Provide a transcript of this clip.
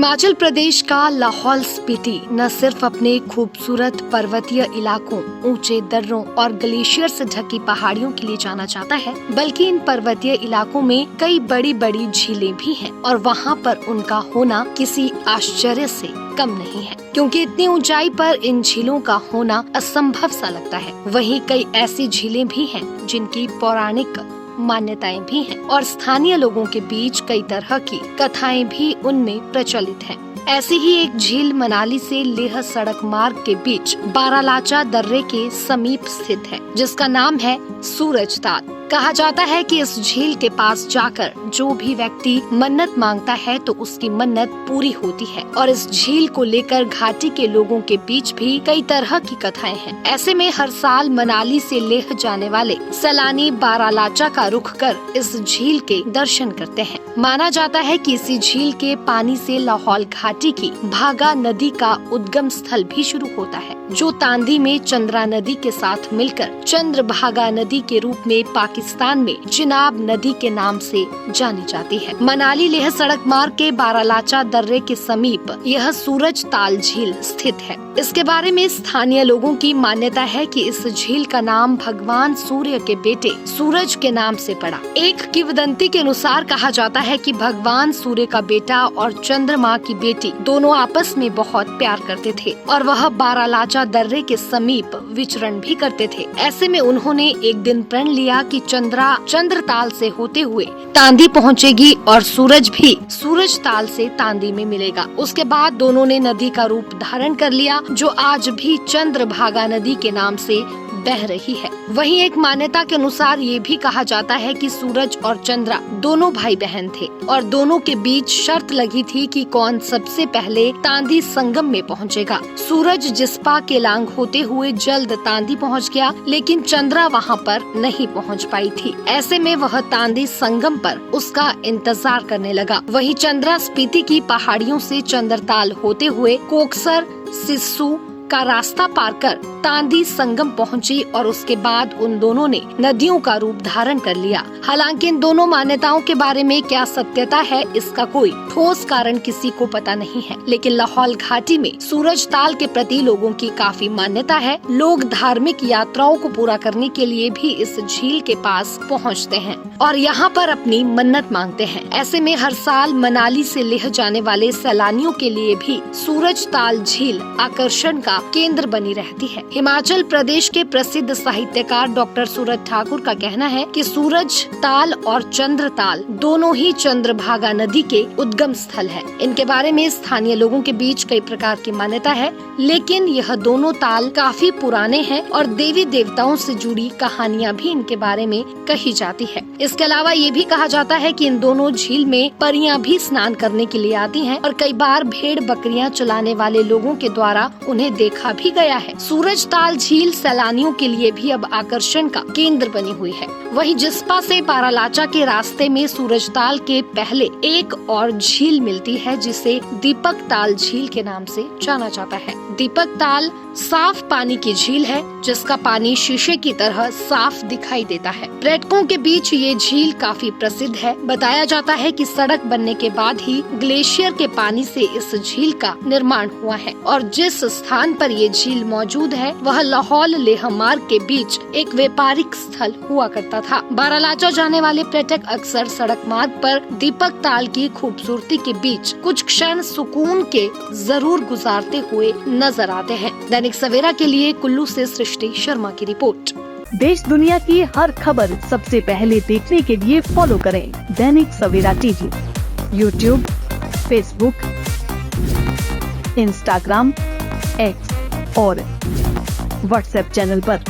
हिमाचल प्रदेश का लाहौल स्पीति न सिर्फ अपने खूबसूरत पर्वतीय इलाकों, ऊंचे दर्रों और ग्लेशियर से ढकी पहाड़ियों के लिए जाना जाता है, बल्कि इन पर्वतीय इलाकों में कई बड़ी बड़ी झीलें भी हैं और वहाँ पर उनका होना किसी आश्चर्य से कम नहीं है, क्योंकि इतनी ऊंचाई पर इन झीलों का होना असंभव सा लगता है। वहीं कई ऐसी झीलें भी हैं जिनकी पौराणिक मान्यताएं भी हैं और स्थानीय लोगों के बीच कई तरह की कथाएं भी उनमें प्रचलित हैं। ऐसी ही एक झील मनाली से लेह सड़क मार्ग के बीच बारालाचा दर्रे के समीप स्थित है, जिसका नाम है सूरज ताल। कहा जाता है कि इस झील के पास जाकर जो भी व्यक्ति मन्नत मांगता है तो उसकी मन्नत पूरी होती है और इस झील को लेकर घाटी के लोगों के बीच भी कई तरह की कथाएं हैं। ऐसे में हर साल मनाली से लेह जाने वाले सैलानी बारालाचा का रुख कर इस झील के दर्शन करते हैं। माना जाता है कि इसी झील के पानी से लाहौल घाटी की भागा नदी का उद्गम स्थल भी शुरू होता है, जो तांदी में चंद्रा नदी के साथ मिलकर चंद्रभागा नदी के रूप में पाकिस्तान में चिनाब नदी के नाम से जानी जाती है। मनाली लेह सड़क मार्ग के बारालाचा दर्रे के समीप यह सूरज ताल झील स्थित है। इसके बारे में स्थानीय लोगों की मान्यता है कि इस झील का नाम भगवान सूर्य के बेटे सूरज के नाम से पड़ा। एक किंवदंती के अनुसार कहा जाता है कि भगवान सूर्य का बेटा और चंद्रमा की बेटी दोनों आपस में बहुत प्यार करते थे और वह बारालाचा दर्रे के समीप विचरण भी करते थे। ऐसे में उन्होंने एक दिन प्रण लिया कि चंद्रा चंद्रताल से होते हुए तांदी पहुंचेगी और सूरज भी सूरज ताल से तांदी में मिलेगा। उसके बाद दोनों ने नदी का रूप धारण कर लिया, जो आज भी चंद्रभागा नदी के नाम से बह रही है। वहीं एक मान्यता के अनुसार ये भी कहा जाता है कि सूरज और चंद्रा दोनों भाई बहन थे और दोनों के बीच शर्त लगी थी कि कौन सबसे पहले तांदी संगम में पहुंचेगा। सूरज जिस्पा केलांग होते हुए जल्द तांदी पहुंच गया, लेकिन चंद्रा वहां पर नहीं पहुंच पाई थी। ऐसे में वह तांदी संगम पर उसका इंतजार करने लगा। वहीं चंद्रा स्पीति की पहाड़ियों से चंद्रताल होते हुए कोकसर सिस्सू का रास्ता पार कर तांदी संगम पहुंची और उसके बाद उन दोनों ने नदियों का रूप धारण कर लिया। हालांकि इन दोनों मान्यताओं के बारे में क्या सत्यता है, इसका कोई ठोस कारण किसी को पता नहीं है, लेकिन लाहौल घाटी में सूरज ताल के प्रति लोगों की काफी मान्यता है। लोग धार्मिक यात्राओं को पूरा करने के लिए भी इस झील के पास पहुँचते हैं और यहाँ पर अपनी मन्नत मांगते हैं। ऐसे में हर साल मनाली से लेह जाने वाले सैलानियों के लिए भी सूरज ताल झील आकर्षण का केंद्र बनी रहती है। हिमाचल प्रदेश के प्रसिद्ध साहित्यकार डॉक्टर सूरज ठाकुर का कहना है कि सूरज ताल और चंद्र ताल दोनों ही चंद्रभागा नदी के उद्गम स्थल है। इनके बारे में स्थानीय लोगों के बीच कई प्रकार की मान्यता है, लेकिन यह दोनों ताल काफी पुराने हैं और देवी देवताओं से जुड़ी कहानियाँ भी इनके बारे में कही जाती है। इसके अलावा ये भी कहा जाता है कि इन दोनों झील में परियां भी स्नान करने के लिए आती हैं और कई बार भेड़ बकरियां चलाने वाले लोगों के द्वारा उन्हें देखा भी गया है। सूरज ताल झील सैलानियों के लिए भी अब आकर्षण का केंद्र बनी हुई है। वहीं जिस्पा से बारालाचा के रास्ते में सूरज ताल के पहले एक और झील मिलती है, जिसे दीपक ताल झील के नाम से जाना जाता है। दीपक ताल साफ पानी की झील है, जिसका पानी शीशे की तरह साफ दिखाई देता है। पर्यटकों के बीच ये झील काफी प्रसिद्ध है। बताया जाता है कि सड़क बनने के बाद ही ग्लेशियर के पानी से इस झील का निर्माण हुआ है और जिस स्थान पर ये झील मौजूद है वह लाहौल लेह मार्ग के बीच एक व्यापारिक स्थल हुआ करता था। बारालाचा जाने वाले पर्यटक अक्सर सड़क मार्ग पर दीपक ताल की खूबसूरती के बीच कुछ क्षण सुकून के जरूर गुजारते हुए नजर आते हैं। दैनिक सवेरा के लिए कुल्लू से सृष्टि शर्मा की रिपोर्ट। देश दुनिया की हर खबर सबसे पहले देखने के लिए फॉलो करें Dainik Savera TV, YouTube, Facebook, Instagram, X और व्हाट्सएप चैनल पर।